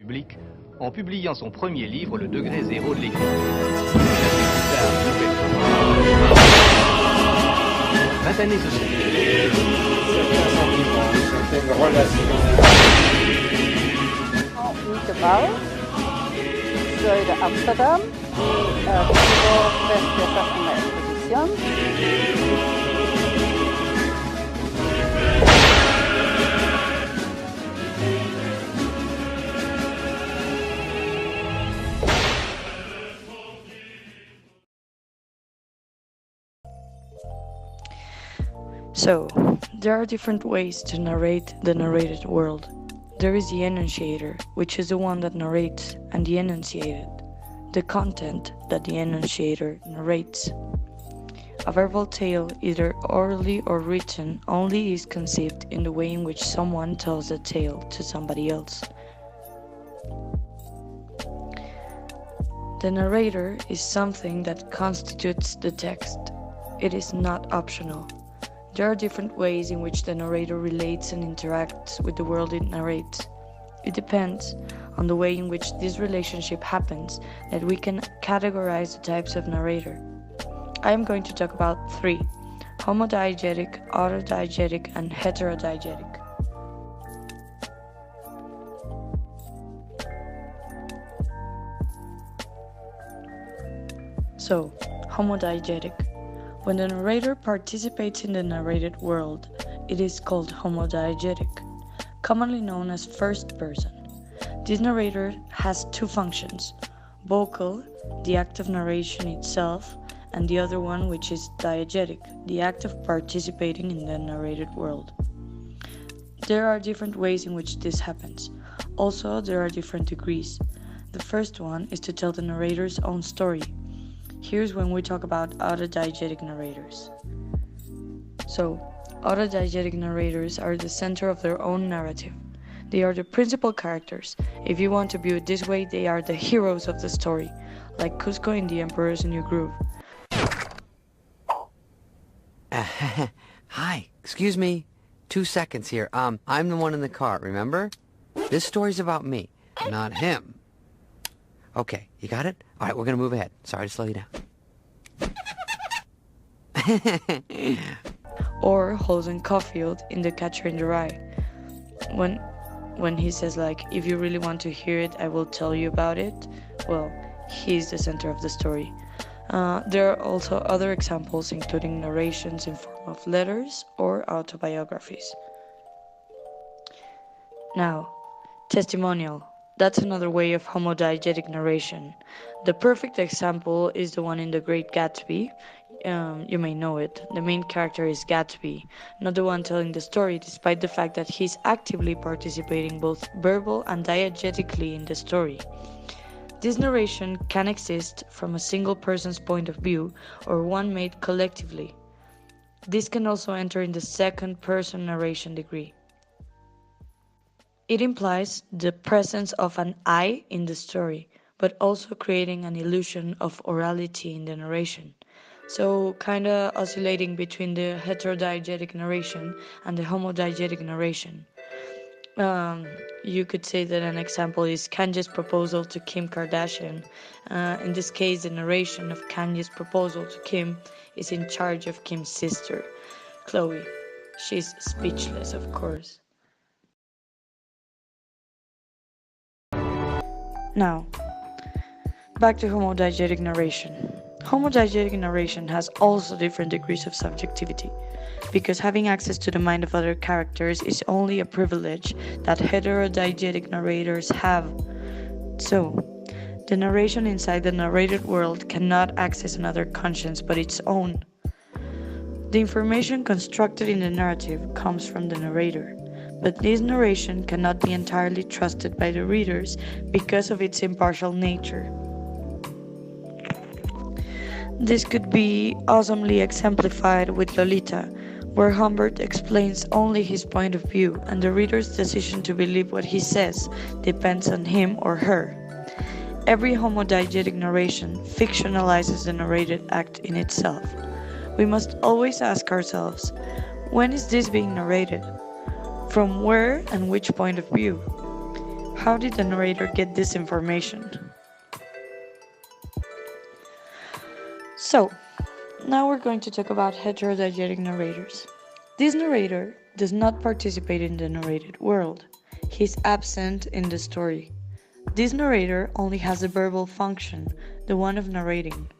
public en publiant son premier livre, Le degré zéro de l'écriture. 20 années se sont suivies. Certains sentiments, certaines relations. Gebouw, Zuiden Amsterdam, Museo Fresca en la exposición. So, there are different ways to narrate the narrated world. There is the enunciator, which is the one that narrates, and the enunciated, the content that the enunciator narrates. A verbal tale, either orally or written, only is conceived in the way in which someone tells the tale to somebody else. The narrator is something that constitutes the text. It is not optional. There are different ways in which the narrator relates and interacts with the world it narrates. It depends on the way in which this relationship happens that we can categorize the types of narrator. I am going to talk about 3: homodiegetic, autodiegetic, and heterodiegetic. So, homodiegetic. When the narrator participates in the narrated world, it is called homodiegetic, commonly known as first person. This narrator has 2 functions: vocal, the act of narration itself, and the other one, which is diegetic, the act of participating in the narrated world. There are different ways in which this happens. Also, there are different degrees. The first one is to tell the narrator's own story. Here's when we talk about autodiegetic narrators. So, autodiegetic narrators are the center of their own narrative. They are the principal characters. If you want to view it this way, they are the heroes of the story, like Cusco in The Emperor's New Groove. Hi, excuse me. 2 seconds here. I'm the one in the car, remember? This story's about me, not him. Okay, you got it? All right, we're gonna move ahead. Sorry to slow you down. Or Holden Caulfield in The Catcher in the Rye. When he says, like, if you really want to hear it, I will tell you about it. Well, he's the center of the story. There are also other examples, including narrations in form of letters or autobiographies. Now, testimonial. That's another way of homodiegetic narration. The perfect example is the one in The Great Gatsby. You may know it. The main character is Gatsby, not the one telling the story, despite the fact that he's actively participating both verbal and diegetically in the story. This narration can exist from a single person's point of view or one made collectively. This can also enter in the second person narration degree. It implies the presence of an I in the story, but also creating an illusion of orality in the narration. So kinda oscillating between the heterodiegetic narration and the homodiegetic narration. You could say that an example is Kanye's proposal to Kim Kardashian. In this case, the narration of Kanye's proposal to Kim is in charge of Kim's sister, Chloe. She's speechless, of course. Now, back to homodiegetic narration. Homodiegetic narration has also different degrees of subjectivity, because having access to the mind of other characters is only a privilege that heterodiegetic narrators have. So, the narration inside the narrated world cannot access another conscience but its own. The information constructed in the narrative comes from the narrator, but this narration cannot be entirely trusted by the readers because of its impartial nature. This could be awesomely exemplified with Lolita, where Humbert explains only his point of view, and the reader's decision to believe what he says depends on him or her. Every homodiegetic narration fictionalizes the narrated act in itself. We must always ask ourselves, when is this being narrated? From where and which point of view? How did the narrator get this information? So, now we're going to talk about heterodiegetic narrators. This narrator does not participate in the narrated world. He's absent in the story. This narrator only has a verbal function, the one of narrating.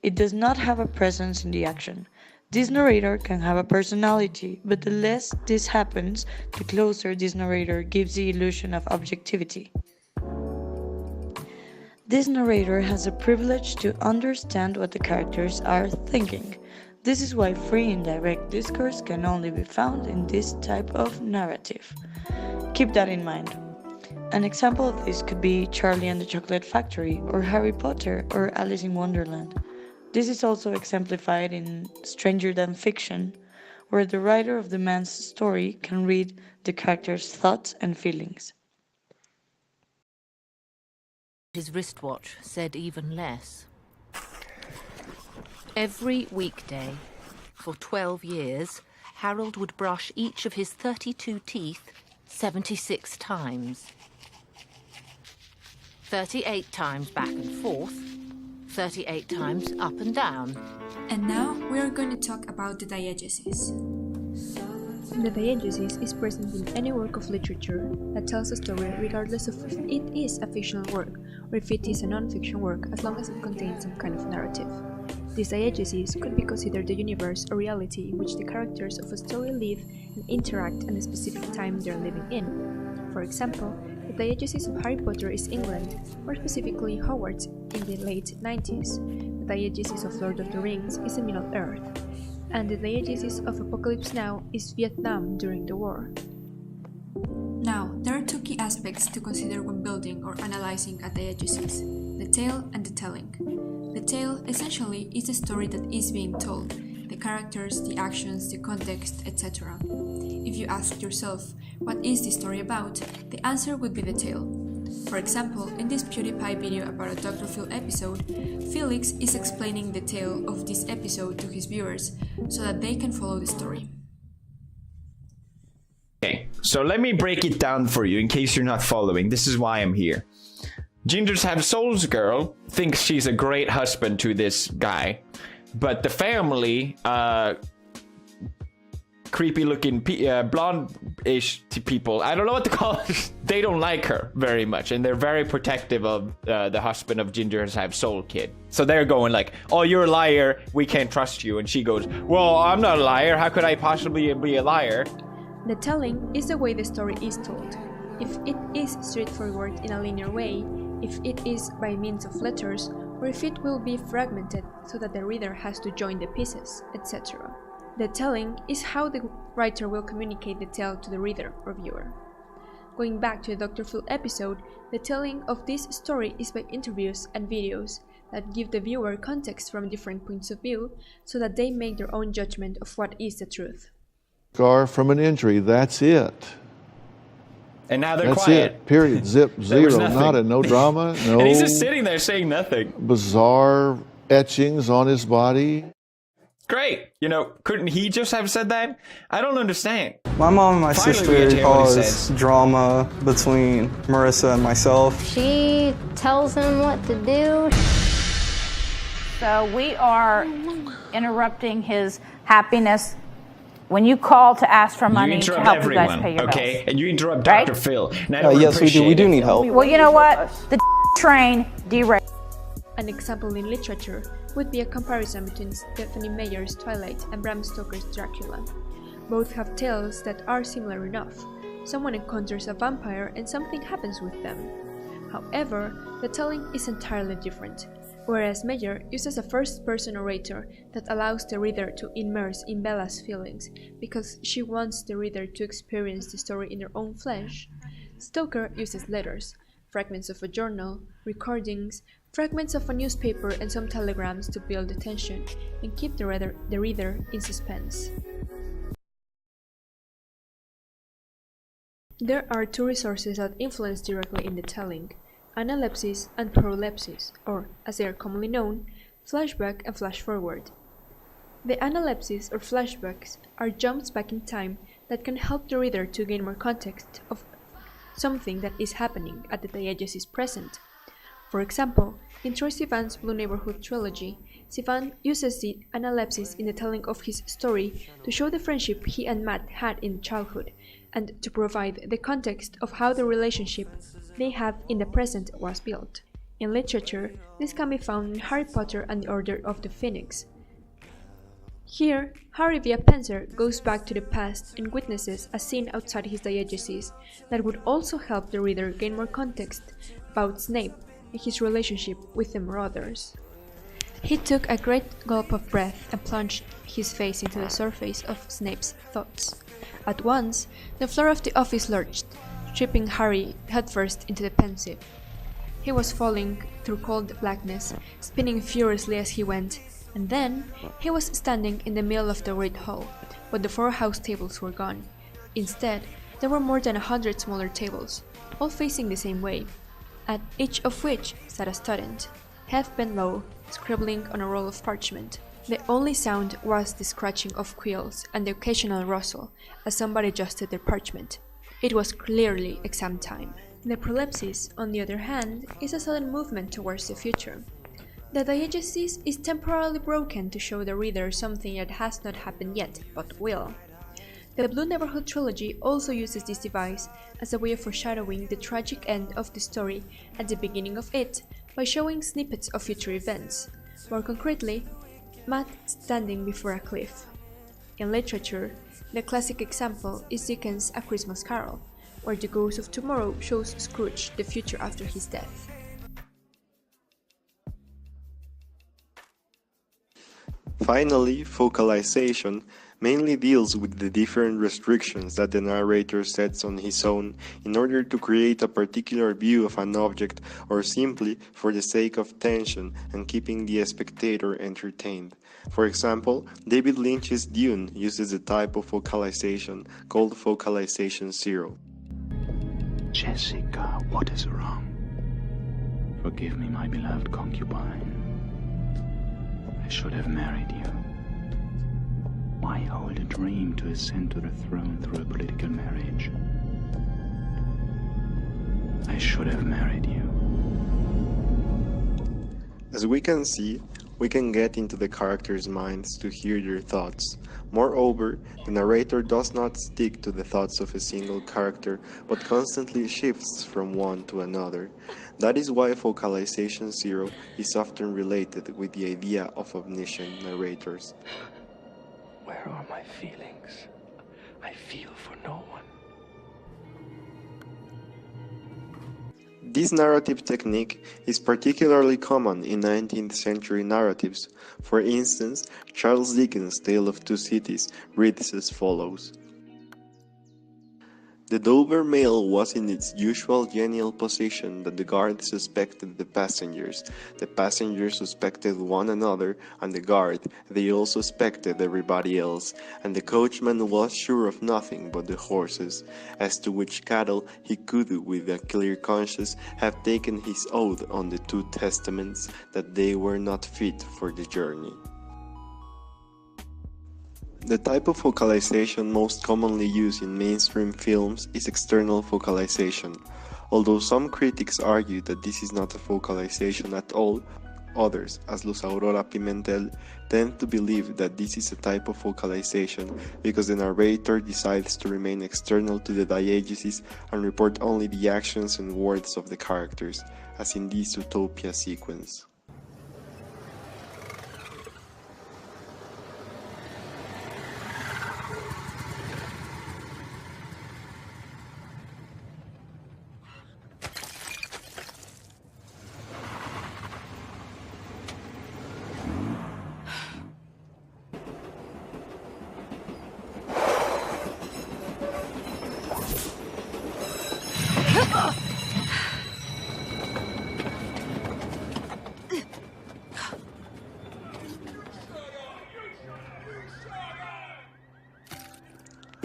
It does not have a presence in the action. This narrator can have a personality, but the less this happens, the closer this narrator gives the illusion of objectivity. This narrator has a privilege to understand what the characters are thinking. This is why free and direct discourse can only be found in this type of narrative. Keep that in mind. An example of this could be Charlie and the Chocolate Factory, or Harry Potter, or Alice in Wonderland. This is also exemplified in Stranger Than Fiction, where the writer of the man's story can read the character's thoughts and feelings. His wristwatch said even less. Every weekday, for 12 years, Harold would brush each of his 32 teeth 76 times. 38 times back and forth, 38 times up and down. And now we are going to talk about the diegesis. The diegesis is present in any work of literature that tells a story regardless of if it is a fictional work or if it is a non-fiction work, as long as it contains some kind of narrative. This diegesis could be considered the universe or reality in which the characters of a story live and interact at a specific time they are living in. For example, the diegesis of Harry Potter is England, more specifically Hogwarts in the late 90s. The diegesis of Lord of the Rings is the Middle Earth, and the diegesis of Apocalypse Now is Vietnam during the war. Now, there are two key aspects to consider when building or analyzing a diegesis: the tale and the telling. The tale essentially is the story that is being told, the characters, the actions, the context, etc. If you ask yourself, what is this story about? The answer would be the tale. For example, in this PewDiePie video about a Dr. Phil episode, Felix is explaining the tale of this episode to his viewers so that they can follow the story. Okay, so let me break it down for you in case you're not following. This is why I'm here. Gingers Have Souls girl thinks she's a great husband to this guy, but the family, creepy looking blonde-ish people, I don't know what to call it, they don't like her very much, and they're very protective of the husband of Gingers Have Soul kid. So they're going like, oh, you're a liar, we can't trust you. And she goes, well, I'm not a liar, how could I possibly be a liar? The telling is the way the story is told. If it is straightforward in a linear way, if it is by means of letters, or if it will be fragmented so that the reader has to join the pieces, etc. The telling is how the writer will communicate the tale to the reader or viewer. Going back to the Dr. Phil episode, the telling of this story is by interviews and videos that give the viewer context from different points of view so that they make their own judgment of what is the truth. Scar from an injury, that's it. And now they're That's quiet. it. Period. Zip. Zero. Nada. No drama. No. And he's just sitting there saying nothing. Bizarre etchings on his body. Great. You know, couldn't he just have said that? I don't understand. My mom and my Finally, we sister get what he cause says. drama between Marissa and myself. She tells him what to do. So we are interrupting his happiness. When you call to ask for money to help everyone, you guys pay your okay? bills. And you interrupt Right? Dr. Phil. Now Yes, we do. We do need help. Well, you know what? The train derailed. An example in literature would be a comparison between Stephanie Meyer's Twilight and Bram Stoker's Dracula. Both have tales that are similar enough. Someone encounters a vampire and something happens with them. However, the telling is entirely different. Whereas Meyer uses a first-person narrator that allows the reader to immerse in Bella's feelings because she wants the reader to experience the story in their own flesh, Stoker uses letters, fragments of a journal, recordings, fragments of a newspaper and some telegrams to build the tension and keep the reader in suspense. There are two resources that influence directly in the telling: analepsis and prolepsis, or, as they are commonly known, flashback and flashforward. The analepsis or flashbacks are jumps back in time that can help the reader to gain more context of something that is happening at the diegesis present. For example, in Troye Sivan's Blue Neighborhood trilogy, Sivan uses the analepsis in the telling of his story to show the friendship he and Matt had in childhood, and to provide the context of how the relationship they have in the present was built. In literature, this can be found in Harry Potter and the Order of the Phoenix. Here, Harry via Pencer goes back to the past and witnesses a scene outside his diegesis that would also help the reader gain more context about Snape and his relationship with the Marauders. He took a great gulp of breath and plunged his face into the surface of Snape's thoughts. At once, the floor of the office lurched, tripping Harry headfirst into the Pensieve. He was falling through cold blackness, spinning furiously as he went, and then he was standing in the middle of the great hall, but the 4 house tables were gone. Instead, there were more than 100 smaller tables, all facing the same way, at each of which sat a student, head bent low, scribbling on a roll of parchment. The only sound was the scratching of quills and the occasional rustle as somebody adjusted their parchment. It was clearly exam time. The prolepsis, on the other hand, is a sudden movement towards the future. The diegesis is temporarily broken to show the reader something that has not happened yet, but will. The Blue Neighborhood trilogy also uses this device as a way of foreshadowing the tragic end of the story at the beginning of it by showing snippets of future events. More concretely, Matt standing before a cliff. In literature, the classic example is Dickens' A Christmas Carol, where the ghost of tomorrow shows Scrooge the future after his death. Finally, focalization mainly deals with the different restrictions that the narrator sets on his own in order to create a particular view of an object, or simply for the sake of tension and keeping the spectator entertained. For example, David Lynch's Dune uses a type of focalization called focalization 0. Jessica, what is wrong? Forgive me, my beloved concubine. I should have married you. Why hold a dream to ascend to the throne through a political marriage? I should have married you. As we can see, we can get into the characters' minds to hear their thoughts. Moreover, the narrator does not stick to the thoughts of a single character, but constantly shifts from one to another. That is why focalization 0 is often related with the idea of omniscient narrators. Where are my feelings? I feel for no one. This narrative technique is particularly common in 19th century narratives. For instance, Charles Dickens' Tale of Two Cities reads as follows. The Dover mail was in its usual genial position that the guard suspected the passengers suspected one another, and the guard, they all suspected everybody else, and the coachman was sure of nothing but the horses, as to which cattle he could with a clear conscience have taken his oath on the 2 testaments that they were not fit for the journey. The type of focalization most commonly used in mainstream films is external focalization. Although some critics argue that this is not a focalization at all, others, as Luz Aurora Pimentel, tend to believe that this is a type of focalization because the narrator decides to remain external to the diegesis and report only the actions and words of the characters, as in this Utopia sequence.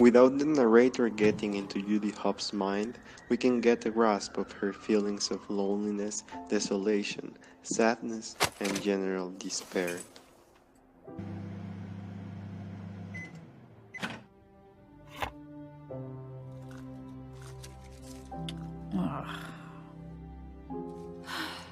Without the narrator getting into Judy Hopps' mind, we can get a grasp of her feelings of loneliness, desolation, sadness, and general despair.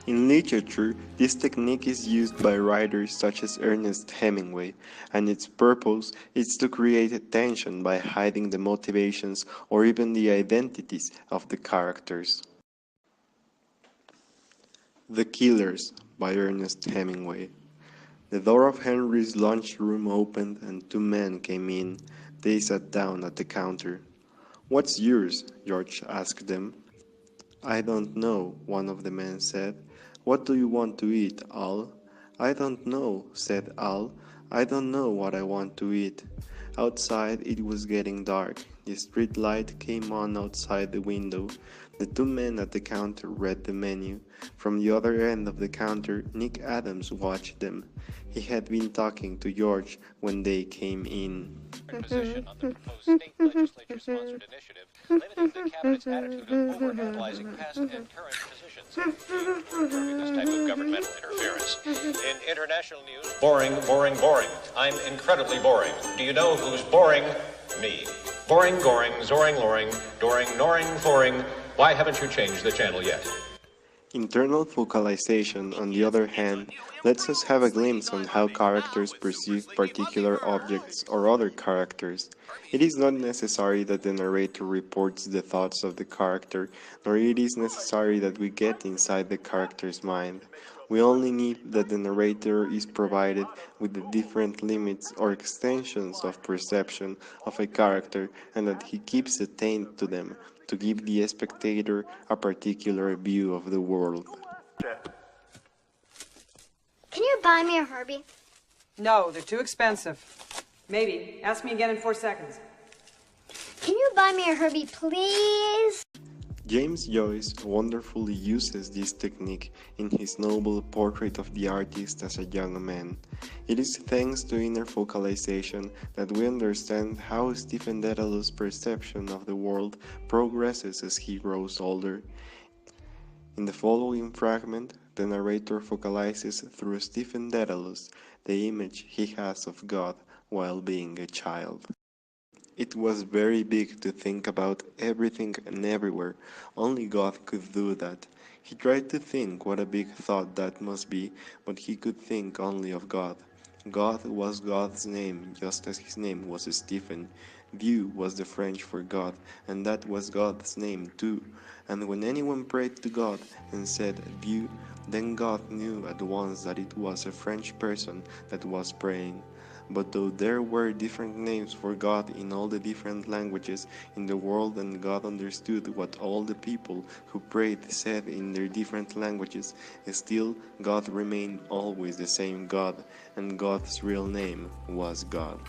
In literature, this technique is used by writers such as Ernest Hemingway, and its purpose is to create tension by hiding the motivations or even the identities of the characters. The Killers by Ernest Hemingway. The door of Henry's lunchroom opened and two men came in. They sat down at the counter. "What's yours?" George asked them. "I don't know," one of the men said. "What do you want to eat, Al?" "I don't know," said Al. "I don't know what I want to eat." Outside it was getting dark. The street light came on outside the window. The two men at the counter read the menu. From the other end of the counter, Nick Adams watched them. He had been talking to George when they came in. Position on the proposed state legislature-sponsored initiative limiting the cabinet's attitude of overanalyzing past and current positions during this type of governmental interference. In international news, boring, boring, boring. I'm incredibly boring. Do you know who's boring? Me. Boring, goring, zoring, loring, doring, noring, thoring. Why haven't you changed the channel yet? Internal focalization, on the other hand, lets us have a glimpse on how characters perceive particular objects or other characters. It is not necessary that the narrator reports the thoughts of the character, nor it is necessary that we get inside the character's mind. We only need that the narrator is provided with the different limits or extensions of perception of a character and that he keeps attentive to them, to give the spectator a particular view of the world. Can you buy me a Herbie? No, they're too expensive. Maybe. Ask me again in 4 seconds. Can you buy me a Herbie, please? James Joyce wonderfully uses this technique in his novel Portrait of the Artist as a Young Man. It is thanks to inner focalization that we understand how Stephen Dedalus' perception of the world progresses as he grows older. In the following fragment, the narrator focalizes through Stephen Dedalus the image he has of God while being a child. It was very big to think about everything and everywhere. Only God could do that. He tried to think what a big thought that must be, but he could think only of God. God was God's name, just as his name was Stephen. Dieu was the French for God, and that was God's name too. And when anyone prayed to God and said Dieu, then God knew at once that it was a French person that was praying. But though there were different names for God in all the different languages in the world, and God understood what all the people who prayed said in their different languages, still God remained always the same God, and God's real name was God.